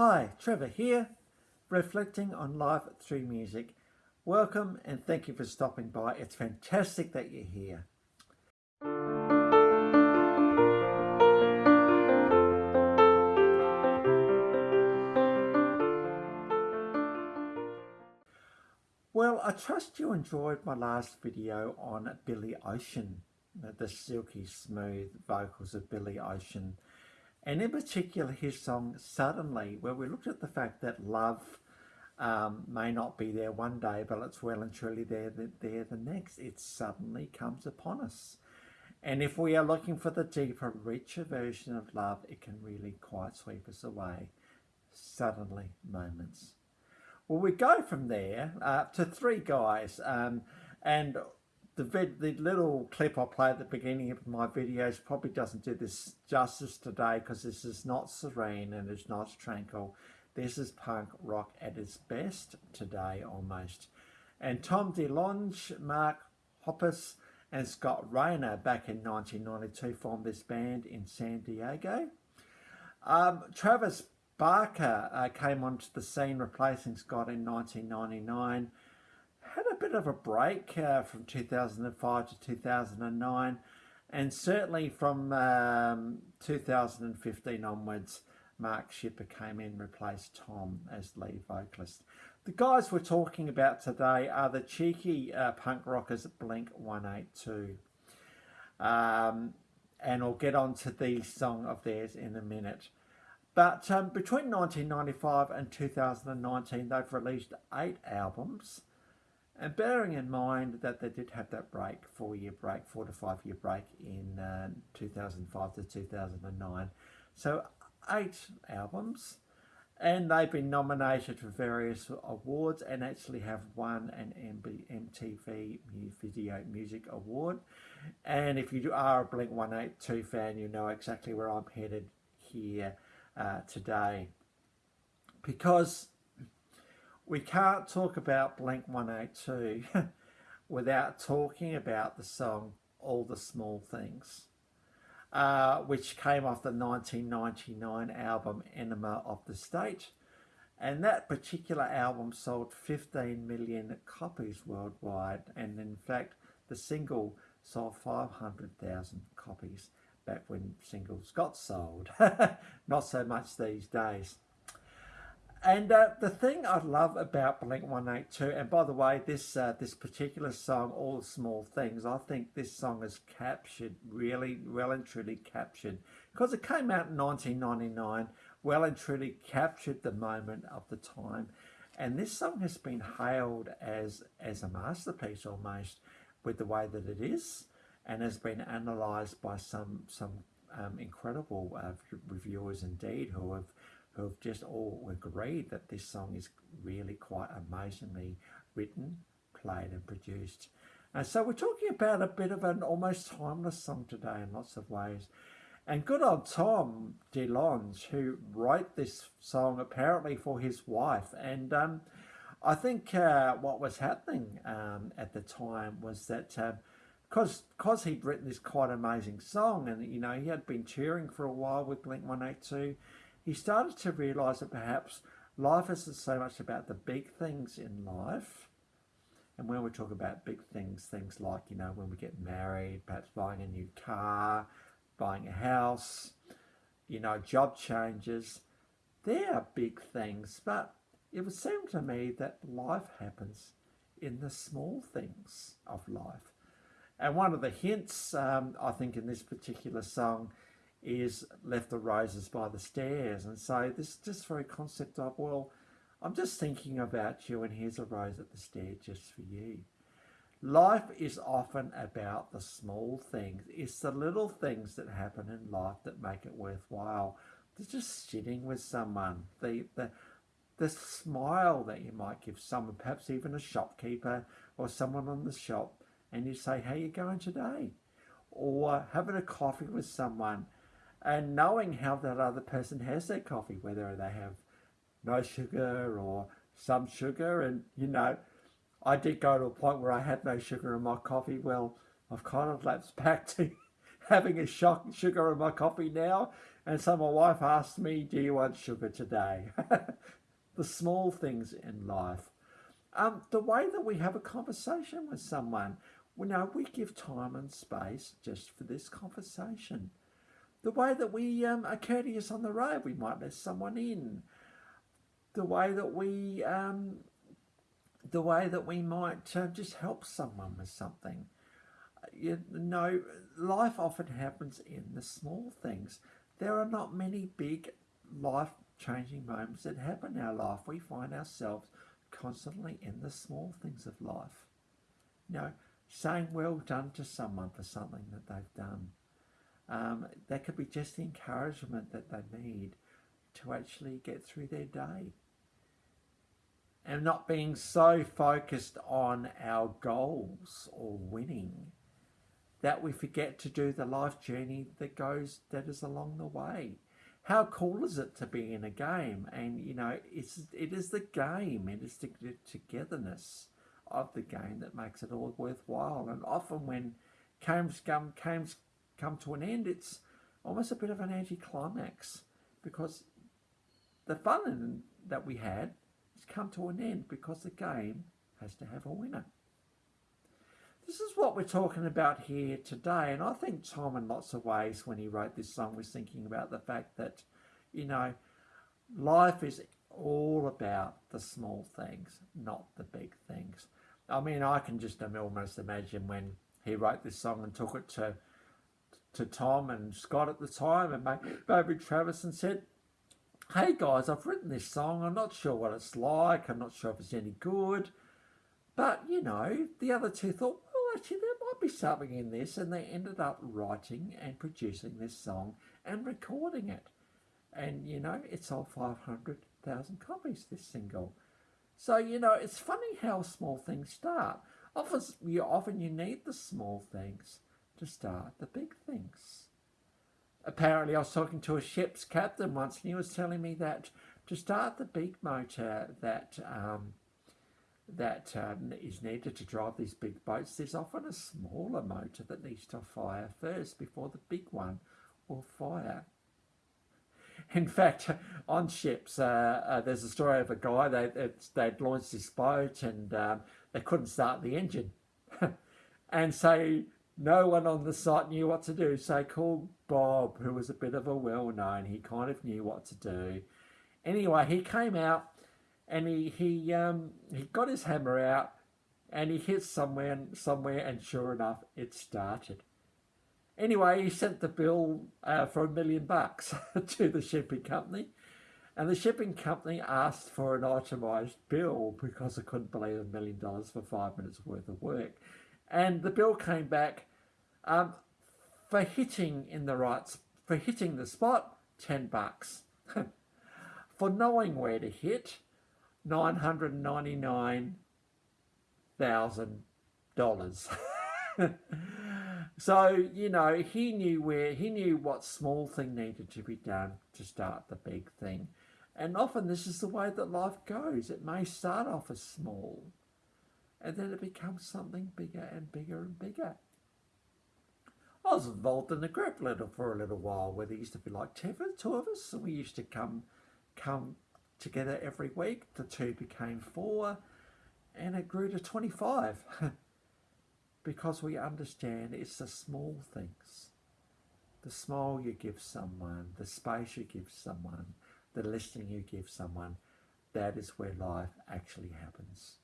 Hi, Trevor here, reflecting on life through music. Welcome and thank you for stopping by. It's fantastic that you're here. Well, I trust you enjoyed my last video on Billy Ocean, the silky smooth vocals of Billy Ocean, and in particular his song Suddenly, where we looked at the fact that love may not be there one day, but it's well and truly there the next. It suddenly comes upon us. And if we are looking for the deeper, richer version of love, it can really quite sweep us away. Suddenly moments. Well, we go from there to three guys, and the little clip I play at the beginning of my videos probably doesn't do this justice today, because this is not serene and it's not tranquil. This is punk rock at its best today, almost. And Tom DeLonge, Mark Hoppus and Scott Rayner back in 1992 formed this band in San Diego. Travis Barker came onto the scene replacing Scott in 1999. Had a bit of a break from 2005 to 2009, and certainly from 2015 onwards, Mark Shipper came in and replaced Tom as lead vocalist. The guys we're talking about today are the cheeky punk rockers Blink-182. And I'll get on to the song of theirs in a minute. But between 1995 and 2019, they've released 8 albums. And bearing in mind that they did have that break, 4 to 5 year break in 2005 to 2009. So 8 albums, and they've been nominated for various awards and actually have won an MTV Video Music Award. And if you are a Blink-182 fan, you know exactly where I'm headed here today, because we can't talk about Blink-182 without talking about the song All the Small Things, which came off the 1999 album Enema of the State. And that particular album sold 15 million copies worldwide. And in fact, the single sold 500,000 copies back when singles got sold. Not so much these days. And the thing I love about Blink-182, and by the way, this particular song, All the Small Things, I think this song is captured, really well and truly captured, because it came out in 1999, well and truly captured the moment of the time. And this song has been hailed as a masterpiece almost, with the way that it is, and has been analysed by some incredible reviewers indeed, who have just all agreed that this song is really quite amazingly written, played and produced. And so we're talking about a bit of an almost timeless song today in lots of ways. And good old Tom DeLonge, who wrote this song apparently for his wife. And I think what was happening at the time was that because he'd written this quite amazing song, and you know he had been touring for a while with Blink-182, he started to realise that perhaps life isn't so much about the big things in life. And when we talk about big things, things like, you know, when we get married, perhaps buying a new car, buying a house, you know, job changes, they are big things. But it would seem to me that life happens in the small things of life. And one of the hints, I think, in this particular song is Left the Roses by the Stairs. And so this just very concept of, well, I'm just thinking about you and here's a rose at the stair just for you. Life is often about the small things. It's the little things that happen in life that make it worthwhile. There's just sitting with someone, the smile that you might give someone, perhaps even a shopkeeper or someone on the shop, and you say, how you going today? Or having a coffee with someone and knowing how that other person has their coffee, whether they have no sugar or some sugar. And, you know, I did go to a point where I had no sugar in my coffee. Well, I've kind of lapsed back to having a sugar in my coffee now. And so my wife asked me, do you want sugar today? The small things in life. The way that we have a conversation with someone. We give time and space just for this conversation. The way that we are courteous on the road, we might let someone in. The way that we might just help someone with something. Life often happens in the small things. There are not many big life-changing moments that happen in our life. We find ourselves constantly in the small things of life. Saying well done to someone for something that they've done. That could be just the encouragement that they need to actually get through their day. And not being so focused on our goals or winning that we forget to do the life journey that is along the way. How cool is it to be in a game? And it is the game, it is the togetherness of the game that makes it all worthwhile. And often when games come to an end, it's almost a bit of an anticlimax, because the fun that we had has come to an end because the game has to have a winner. This is what we're talking about here today, and I think Tom, in lots of ways, when he wrote this song, was thinking about the fact that life is all about the small things, not the big things. I mean, I can just almost imagine when he wrote this song and took it to Tom and Scott at the time, and maybe Travis, and said, hey guys, I've written this song, I'm not sure what it's like, I'm not sure if it's any good, but the other two thought, well, actually there might be something in this, and they ended up writing and producing this song and recording it. And it sold 500,000 copies, this single. So it's funny how small things start. Often you need the small things to start the big things. Apparently I was talking to a ship's captain once, and he was telling me that to start the big motor that is needed to drive these big boats, there's often a smaller motor that needs to fire first before the big one will fire. In fact, on ships, there's a story of a guy, they'd launched this boat and they couldn't start the engine. And so no one on the site knew what to do. So they called Bob, who was a bit of a well-known, he kind of knew what to do. Anyway, he came out and he got his hammer out and he hit somewhere, and sure enough, it started. Anyway, he sent the bill for $1 million to the shipping company, and the shipping company asked for an itemised bill because I couldn't believe $1 million for 5 minutes worth of work. And the bill came back for hitting the spot, $10. For knowing where to hit, $999,000. So, he knew what small thing needed to be done to start the big thing. And often this is the way that life goes. It may start off as small, and then it becomes something bigger and bigger and bigger. I was involved in a group for a little while where there used to be like two of us, and we used to come together every week. The 2 became 4, and it grew to 25. Because we understand it's the small things. The smile you give someone, the space you give someone, the listening you give someone, that is where life actually happens.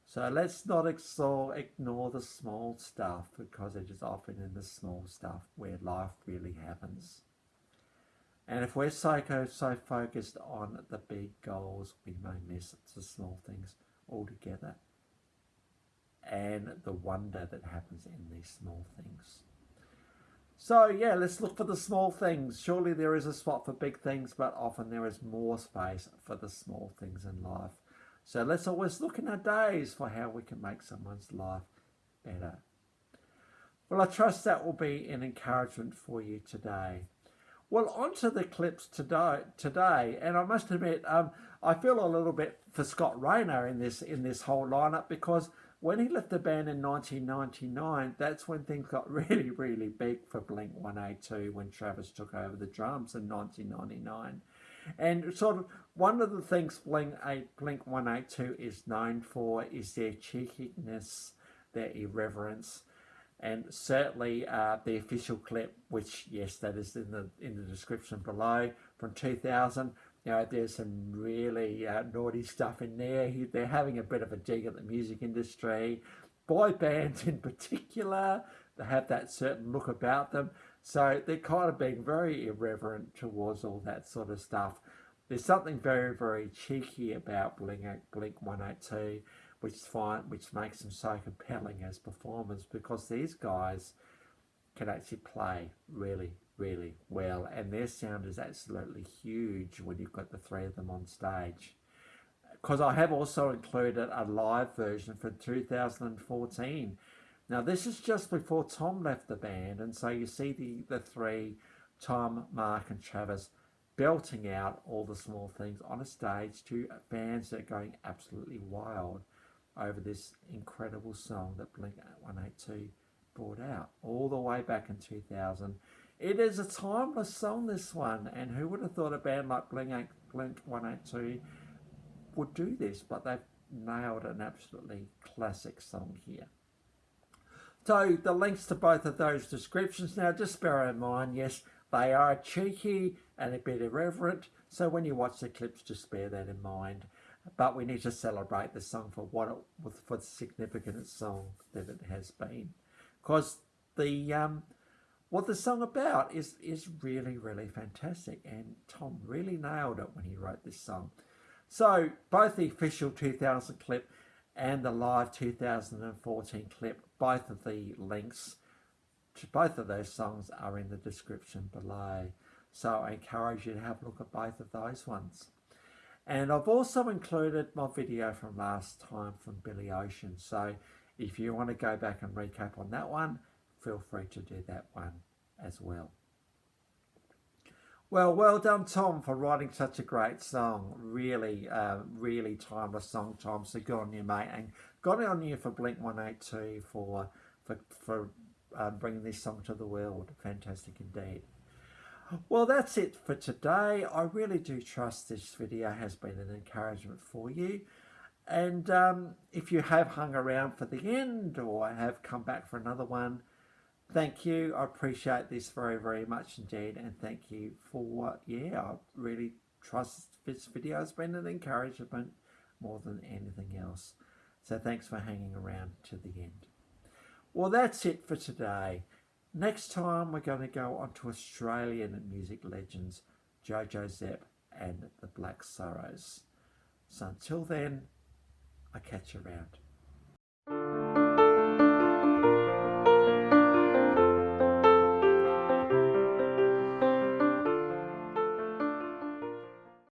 So let's not ignore the small stuff, because it is often in the small stuff where life really happens. And if we're so focused on the big goals, we may miss the small things altogether, and the wonder that happens in these small things. So yeah, let's look for the small things. Surely there is a spot for big things, but often there is more space for the small things in life. So let's always look in our days for how we can make someone's life better. Well, I trust that will be an encouragement for you today. Well, on to the clips today, and I must admit, I feel a little bit for Scott Rayner in this whole lineup, because when he left the band in 1999, that's when things got really, really big for Blink-182 when Travis took over the drums in 1999. And sort of one of the things Blink-182 is known for is their cheekiness, their irreverence, and certainly the official clip, which yes, that is in the description below, from 2000. You know, there's some really naughty stuff in there. They're having a bit of a dig at the music industry, boy bands in particular. They have that certain look about them, so they're kind of being very irreverent towards all that sort of stuff. There's something very, very cheeky about Blink-182, which makes them so compelling as performers, because these guys can actually play really, really well, and their sound is absolutely huge when you've got the three of them on stage. Because I have also included a live version from 2014. Now this is just before Tom left the band, and so you see the three, Tom, Mark and Travis, belting out all the small things on a stage to fans that are going absolutely wild over this incredible song that Blink-182 brought out all the way back in 2000. It is a timeless song, this one, and who would have thought a band like Blink-182 would do this, but they've nailed an absolutely classic song here. So the links to both of those descriptions, now just bear in mind, yes, they are cheeky and a bit irreverent, so when you watch the clips, just bear that in mind. But we need to celebrate the song for for the significant song that it has been, because what the song about is really, really fantastic, and Tom really nailed it when he wrote this song. So both the official 2000 clip and the live 2014 clip, both of the links to both of those songs are in the description below. So I encourage you to have a look at both of those ones. And I've also included my video from last time from Billy Ocean. So if you want to go back and recap on that one, feel free to do that one as well. Well done, Tom, for writing such a great song. Really, really timeless song, Tom. So good on you, mate. And good on you for Blink-182 for bringing this song to the world. Fantastic indeed. Well, that's it for today. I really do trust this video has been an encouragement for you. And if you have hung around for the end or have come back for another one, thank you. I appreciate this very, very much indeed. And thank you for, I really trust this video has been an encouragement more than anything else. So thanks for hanging around to the end. Well, that's it for today. Next time we're going to go on to Australian music legends Jojo Zep and the Black Sorrows. So until then, I catch you around.